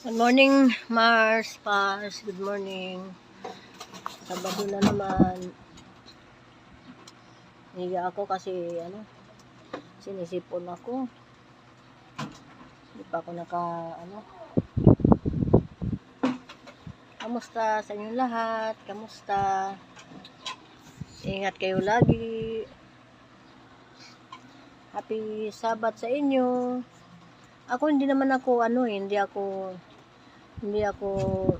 Good morning, Mars, Pars. Good morning. Sabado na naman. Higa ako kasi, sinisipon ako. Hindi pa ako Kamusta sa inyong lahat? Kamusta? Ingat kayo lagi. Happy Sabat sa inyo. Ako hindi naman ako, hindi ako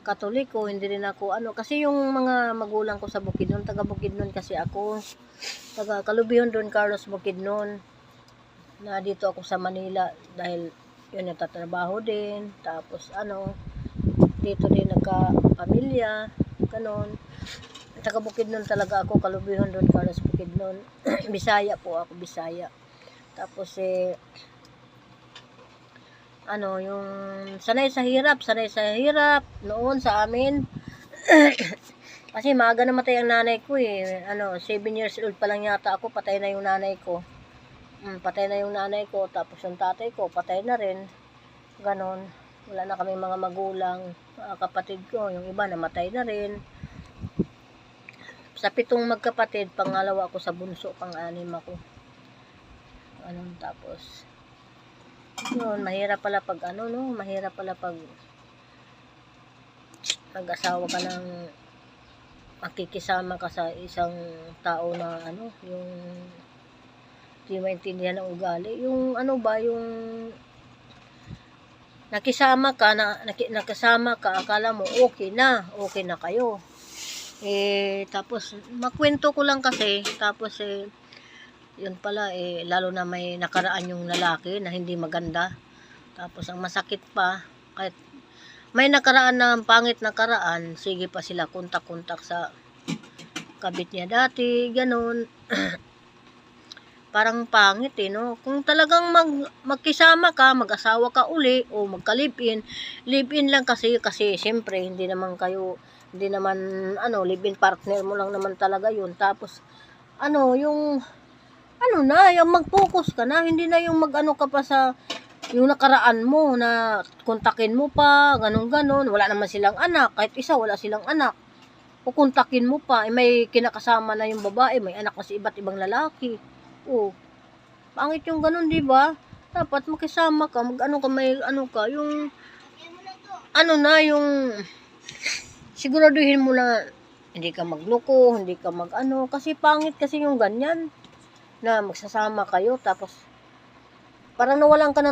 Katoliko, hindi rin ako kasi yung mga magulang ko sa Bukidnon, taga Bukidnon kasi ako, taga Calubihon Don Carlos Bukidnon, na dito ako sa Manila dahil yun nagtatrabaho din, tapos dito din nagka-pamilya, ganon. Taga Bukidnon talaga ako, Calubihon Don Carlos Bukidnon. Bisaya po ako, Bisaya. Tapos yung sanay sa hirap noon sa amin. Kasi maaga namatay ang nanay ko 7 years old pa lang yata ako, patay na yung nanay ko. Tapos yung tatay ko patay na rin. Ganon. Wala na kaming mga magulang. Mga kapatid ko, yung iba namatay na rin. Sa 7 magkapatid, pangalawa ako sa bunso, pang-anim ako. Tapos yun, mahirap pala pag nag-asawa ka ng makikisama ka sa isang tao na yung di maintindihan ng ugali, yung yung nakasama ka, akala mo okay na kayo. Tapos makwento ko lang kasi, tapos yun pala lalo na may nakaraan yung lalaki na hindi maganda. Tapos ang masakit pa, kahit may nakaraan na pangit nakaraan, sige pa sila kontak-kontak sa kabit niya dati, ganun. Parang pangit no. Kung talagang magkisama ka, mag-asawa ka uli o magka-live-in, live-in lang kasi siyempre hindi naman live-in partner mo lang naman talaga yun. Tapos yung mag-focus ka na, hindi na yung ka pa sa yung nakaraan mo na kontakin mo pa, ganun. Wala naman silang anak, kahit isa wala silang anak. Kukontakin mo pa, may kinakasama na yung babae, may anak kasi iba't ibang lalaki. Pangit yung ganun, di ba? Dapat makisama ka, yung yung siguraduhin mo na hindi ka magloko, hindi ka kasi pangit kasi yung ganyan na magsasama kayo tapos parang nawalan ka ng